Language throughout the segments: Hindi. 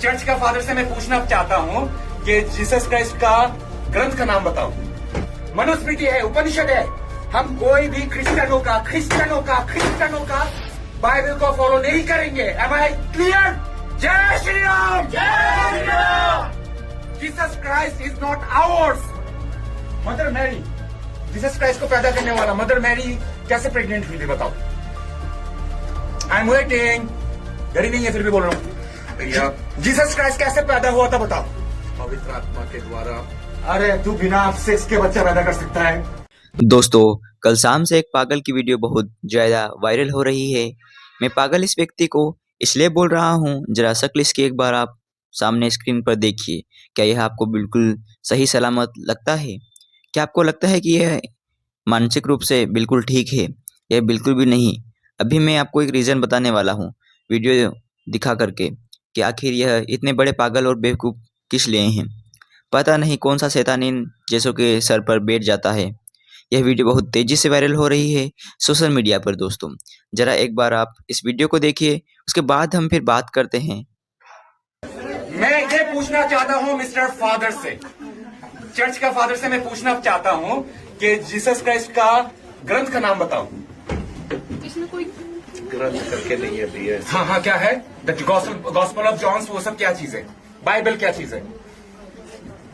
चर्च का फादर से मैं पूछना चाहता हूँ कि जीसस क्राइस्ट का ग्रंथ का नाम बताओ। मनुस्मृति है, उपनिषद है। हम कोई भी क्रिश्चियनों का बाइबल को फॉलो नहीं करेंगे। Am I clear? जय श्री राम। जय Shri Ram. Jesus Christ is not ours. Mother Mary, Jesus Christ को पैदा करने वाला मदर मैरी कैसे प्रेग्नेंट हुई थी बताओ। I am waiting. डरी नहीं है फिर भी बोल रहा हूँ भैया। जीसस क्राइस्ट कैसे पैदा हुआ था बताओ। पवित्र आत्मा के द्वारा। अरे तू बिना आपसे इसके बच्चा पैदा कर सकता है। दोस्तों, कल शाम से एक पागल की वीडियो बहुत ज्यादा वायरल हो रही है। मैं पागल इस व्यक्ति को इसलिए बोल रहा हूँ, जरा शक्ल इसकी एक बार आप सामने स्क्रीन पर देखिए। क्या यह आपको बिल्कुल सही सलामत लगता है? क्या आपको लगता है कि यह मानसिक रूप से बिल्कुल ठीक है? यह बिल्कुल भी नहीं। अभी मैं आपको एक रीज़न बताने वाला हूँ वीडियो दिखा करके कि आखिर यह इतने बड़े पागल और बेवकूफ़ किस लिए हैं। पता नहीं कौन सा शैतान इन जैसों के सर पर बैठ जाता है। यह वीडियो बहुत तेज़ी से वायरल हो रही है सोशल मीडिया पर। दोस्तों, ज़रा एक बार आप इस वीडियो को देखिए, उसके बाद हम फिर बात करते हैं। मैं ये पूछना चाहता हूँ मिस्टर फादर से, चर्च का फादर से मैं पूछना चाहता हूँ कि जीसस क्राइस्ट का ग्रंथ का नाम बताओ। इसमें कोई ग्रंथ करके नहीं है भैया। हाँ, क्या है? द गॉस्पेल ऑफ जॉन्स, वो सब क्या चीज है? बाइबल क्या चीज है?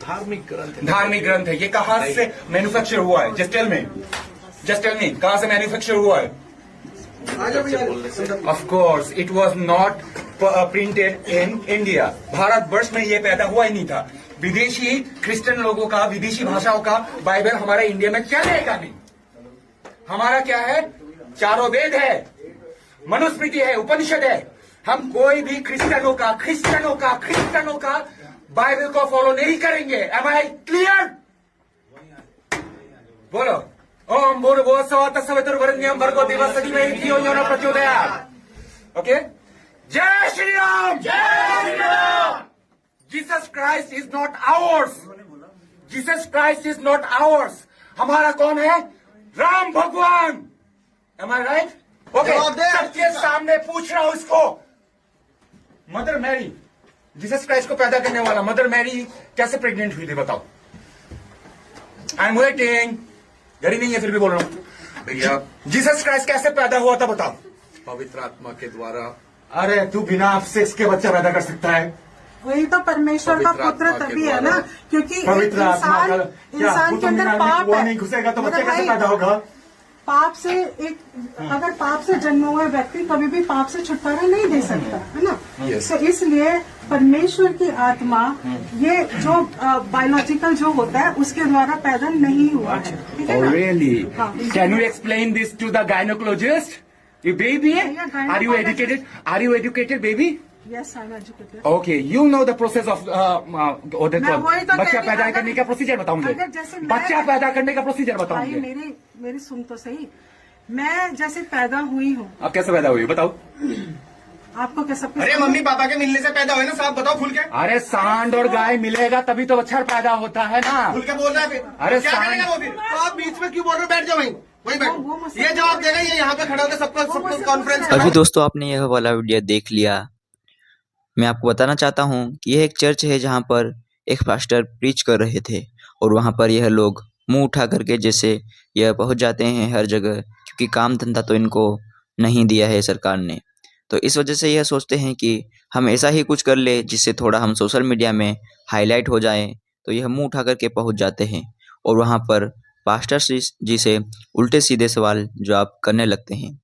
धार्मिक ग्रंथ है। धार्मिक ग्रंथ है। ये कहाँ से मैन्युफैक्चर हुआ है? जस्ट टेल मी कहाँ से मैन्युफैक्चर हुआ है? Of course it was not printed in India. Bharatvarsh में ये पैदा हुआ ही नहीं था। विदेशी क्रिश्चियन लोगों का, विदेशी भाषाओं का बाइबल हमारे इंडिया में चलेगा नहीं। हमारा क्या है? चारों वेद है, मनुस्मृति है, उपनिषद है। हम कोई भी क्रिश्चियनों का बाइबल को फॉलो नहीं करेंगे। Am I clear? बोलो। ओम भूर्भुवः स्वः तत्सवितुर्वरेण्यं भर्गो देवस्य धीमहि धियो यो नः प्रचोदयात्। ओके, जय श्री राम। जय Shri Ram. Jesus Christ is not hours. Jesus Christ is not hours. हमारा कौन है? राम भगवान। एम आई राइट? ओके, सबके सामने पूछ रहा हूं इसको। मदर मैरी, जीसस क्राइस्ट को पैदा करने वाला मदर मैरी कैसे प्रेग्नेंट हुई थी बताओ। I am waiting. डरी नहीं है फिर भी बोल रहा हूँ भैया। जीसस क्राइस्ट कैसे पैदा हुआ था बताओ। पवित्र आत्मा के द्वारा। अरे तू बिना आपसे इसके बच्चा पैदा कर सकता है। वही तो परमेश्वर का पवित्र पुत्र आत्मा के तभी है ना, द्वारा। क्योंकि पवित्र आत्मा का इंसान के अंदर पाप वो है। नहीं घुसेगा तो बच्चा मेरे कैसे भाई, पैदा होगा? पाप से अगर पाप से जन्म हुआ व्यक्ति कभी भी पाप से छुटकारा नहीं दे सकता, है ना। Yes. तो इसलिए परमेश्वर की आत्मा ये जो बायोलॉजिकल जो होता है उसके द्वारा पैदा नहीं हुआ है, ठीक है ना? Really? हाँ। Can you explain this to the gynecologist? You baby? Yeah, Are you educated? Are you educated, baby? Yes, I'm educated. Okay, you know the process of what they मैं call वही तो बच्चा कह रही पैदा हूँ, करने का प्रोसीजर बताओ मुझे। अगर जैसे मैं- बच्चा पैदा करने का प्रोसीजर बताओ भाई मुझे। मेरी सुन तो सही। मैं जैसे पैदा हुई हूँ, आप कैसे पैदा हुई बताओ। आपको क्या सब कुछ अरे मम्मी पापा के मिलने से पैदा हुए ना, साहब बताओ खुल के। अरे सांड और गाय मिलेगा तभी तो बच्चा पैदा होता है ना। खुल के बोल रहा है फिर। अरे क्या सांड- करेगा वो फिर? तो आप बीच में क्यों बोल रहे हो? बैठ जाओ वहीं वहीं वो बैठ। मुझसे- ये जवाब देगा, ये यहाँ पे खड़ा होकर सबको मुझसे कॉन्फ्रेंस पूछ रहा अभी दोस्तों, आपने यह वाला वीडियो देख लिया। मैं आपको बताना चाहता हूँ कि यह एक चर्च है जहाँ पर एक पास्टर प्रीच कर रहे थे और वहाँ पर यह लोग मुंह उठा करके जैसे यह पहुँच जाते हैं हर जगह, क्योंकि काम धंधा तो इनको नहीं दिया है सरकार ने। तो इस वजह से यह सोचते हैं कि हम ऐसा ही कुछ कर ले जिससे थोड़ा हम सोशल मीडिया में हाईलाइट हो जाएं। तो यह मुंह उठा करके पहुँच जाते हैं और वहाँ पर पास्टर जी से उल्टे सीधे सवाल जवाब करने लगते हैं।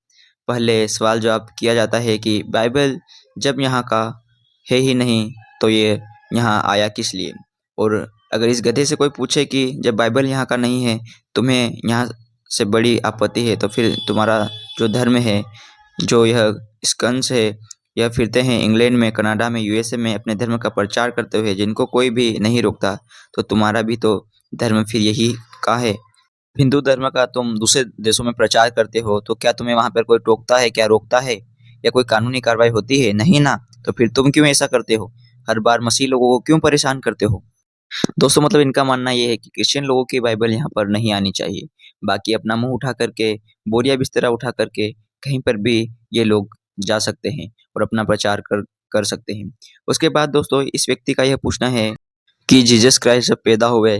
पहले सवाल जवाब किया जाता है कि बाइबल जब यहाँ का है ही नहीं तो ये यहाँ आया किस लिए। और अगर इस गधे से कोई पूछे कि जब बाइबल यहाँ का नहीं है, तुम्हें यहाँ से बड़ी आपत्ति है, तो फिर तुम्हारा जो धर्म है, जो यह स्कंस है, यह फिरते हैं इंग्लैंड में, कनाडा में, यूएसए में अपने धर्म का प्रचार करते हुए, जिनको कोई भी नहीं रोकता, तो तुम्हारा भी तो धर्म फिर यही का है। हिंदू धर्म का तुम दूसरे देशों में प्रचार करते हो, तो क्या तुम्हें वहाँ पर कोई टोकता है, क्या रोकता है, या कोई कानूनी कार्रवाई होती है? नहीं ना। तो फिर तुम क्यों ऐसा करते हो? हर बार मसीह लोगों को क्यों परेशान करते हो? दोस्तों, मतलब इनका मानना ये है कि क्रिश्चियन लोगों की बाइबल यहाँ पर नहीं आनी चाहिए। बाकी अपना मुंह उठा करके, बोरिया बिस्तरा उठा करके कहीं पर भी ये लोग जा सकते हैं और अपना प्रचार कर सकते हैं। उसके बाद दोस्तों इस व्यक्ति का यह पूछना है कि जीसस क्राइस्ट जब पैदा हुए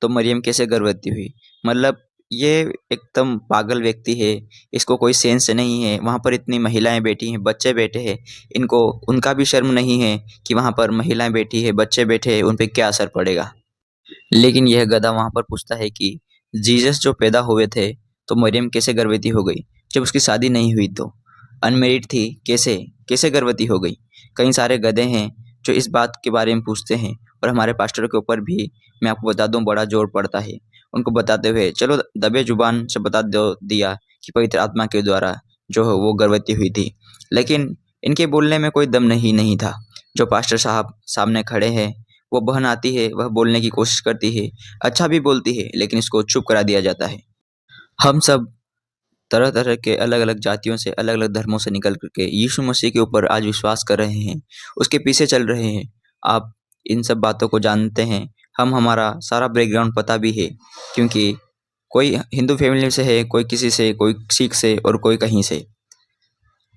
तो मरियम कैसे गर्भवती हुई। मतलब ये एकदम पागल व्यक्ति है, इसको कोई सेंस नहीं है। वहाँ पर इतनी महिलाएं बैठी हैं, बच्चे बैठे हैं, इनको उनका भी शर्म नहीं है कि वहाँ पर महिलाएं बैठी है, बच्चे बैठे हैं, उन पे क्या असर पड़ेगा। लेकिन यह गधा वहाँ पर पूछता है कि जीसस जो पैदा हुए थे तो मरियम कैसे गर्भवती हो गई, जब उसकी शादी नहीं हुई तो अनमेरिड थी, कैसे कैसे गर्भवती हो गई। कई सारे गधे हैं जो इस बात के बारे में पूछते हैं और हमारे पास्टर के ऊपर भी मैं आपको बता दूं बड़ा जोर पड़ता है उनको बताते हुए, चलो दबे जुबान से बता दिया कि पवित्र आत्मा के द्वारा जो है वो गर्भवती हुई थी। लेकिन इनके बोलने में कोई दम नहीं था। जो पास्टर साहब सामने खड़े हैं, वो बहन आती है, वह बोलने की कोशिश करती है, अच्छा भी बोलती है, लेकिन इसको चुप करा दिया जाता है। हम सब तरह तरह के अलग अलग जातियों से, अलग अलग धर्मों से निकल करके यीशु मसीह के ऊपर आज विश्वास कर रहे हैं, उसके पीछे चल रहे हैं। आप इन सब बातों को जानते हैं, हमारा सारा बैकग्राउंड पता भी है, क्योंकि कोई हिंदू फैमिली से है, कोई किसी से, कोई सिख से और कोई कहीं से।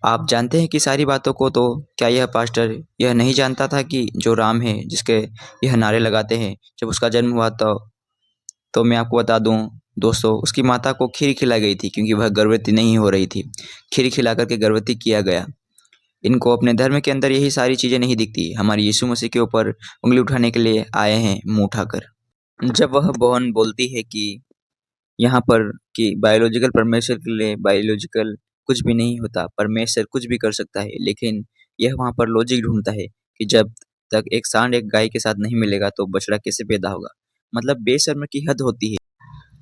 आप जानते हैं कि सारी बातों को। तो क्या यह पास्टर यह नहीं जानता था कि जो राम है, जिसके यह नारे लगाते हैं, जब उसका जन्म हुआ तो मैं आपको बता दूं दोस्तों, उसकी माता को खीर खिलाई गई थी क्योंकि वह गर्भवती नहीं हो रही थी। खीर खिला करके गर्भवती किया गया। इनको अपने धर्म के अंदर यही सारी चीज़ें नहीं दिखती। हमारे यीशु मसीह के ऊपर उंगली उठाने के लिए आए हैं मुँह उठाकर। जब वह बहन बोलती है कि यहाँ पर कि बायोलॉजिकल परमेश्वर के लिए बायोलॉजिकल कुछ भी नहीं होता, परमेश्वर कुछ भी कर सकता है, लेकिन यह वहाँ पर लॉजिक ढूंढता है कि जब तक एक सांड एक गाय के साथ नहीं मिलेगा तो बछड़ा कैसे पैदा होगा। मतलब बेशर्म की हद होती है।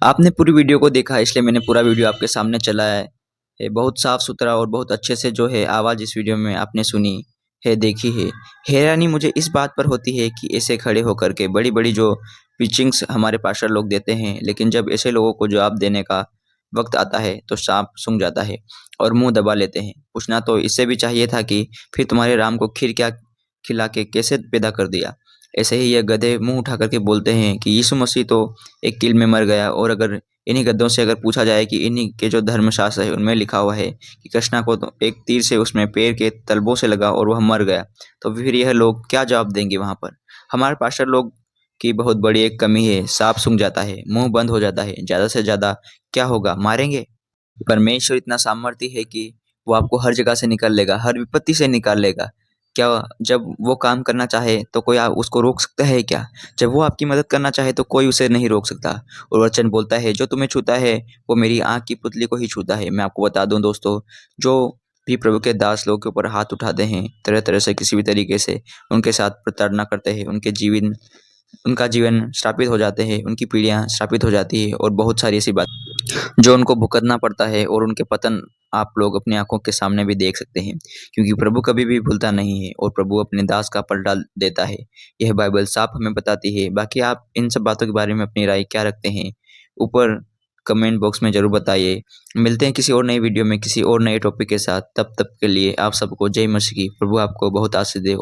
आपने पूरी वीडियो को देखा, इसलिए मैंने पूरा वीडियो आपके सामने चलाया है। बहुत साफ सुथरा और बहुत अच्छे से जो है आवाज़ इस वीडियो में आपने सुनी है, देखी है। हैरानी मुझे इस बात पर होती है कि ऐसे खड़े होकर के बड़ी बड़ी जो पिचिंग्स हमारे पास्टर लोग देते हैं, लेकिन जब ऐसे लोगों को जवाब देने का वक्त आता है तो सांप सूंघ जाता है और मुंह दबा लेते हैं। पूछना तो इससे भी चाहिए था कि फिर तुम्हारे राम को खीर क्या खिला के कैसे पैदा कर दिया। ऐसे ही ये गधे मुंह उठा करके बोलते हैं कि यीशु मसीह तो एक कील में मर गया, और अगर इन्हीं गद्धों से अगर पूछा जाए कि इन्हीं के जो धर्मशास्त्र है उनमें लिखा हुआ है कि कृष्णा को तो एक तीर से उसमें पैर के तलबों से लगा और वह मर गया, तो फिर यह लोग क्या जवाब देंगे। वहाँ पर हमारे पास्टर लोग की बहुत बड़ी एक कमी है, सांप सूंघ जाता है, मुंह बंद हो जाता है, ज़्यादा से ज़्यादा क्या होगा, मारेंगे। परमेश्वर इतना सामर्थ्य है कि वो आपको हर जगह से निकाल लेगा, हर विपत्ति से निकाल लेगा। क्या जब वो काम करना चाहे तो कोई उसको रोक सकता है क्या? जब वो आपकी मदद करना चाहे तो कोई उसे नहीं रोक सकता। और वचन बोलता है जो तुम्हें छूता है वो मेरी आँख की पुतली को ही छूता है। मैं आपको बता दूं दोस्तों, जो भी प्रभु के दास लोग के ऊपर हाथ उठाते हैं, तरह तरह से किसी भी तरीके से उनके साथ प्रताड़ना करते हैं, उनका जीवन श्रापित हो जाते हैं, उनकी पीढ़ियाँ श्रापित हो जाती है और बहुत सारी ऐसी बात जो उनको भुगतना पड़ता है, और उनके पतन आप लोग अपनी आंखों के सामने भी देख सकते हैं, क्योंकि प्रभु कभी भी भूलता नहीं है और प्रभु अपने दास का पलटा देता है। यह बाइबल साफ हमें बताती है। बाकी आप इन सब बातों के बारे में अपनी राय क्या रखते हैं, ऊपर कमेंट बॉक्स में जरूर बताइए। मिलते हैं किसी और नई वीडियो में किसी और नए टॉपिक के साथ। तब तक के लिए आप सबको जय मसीह की। प्रभु आपको बहुत आशीष दे।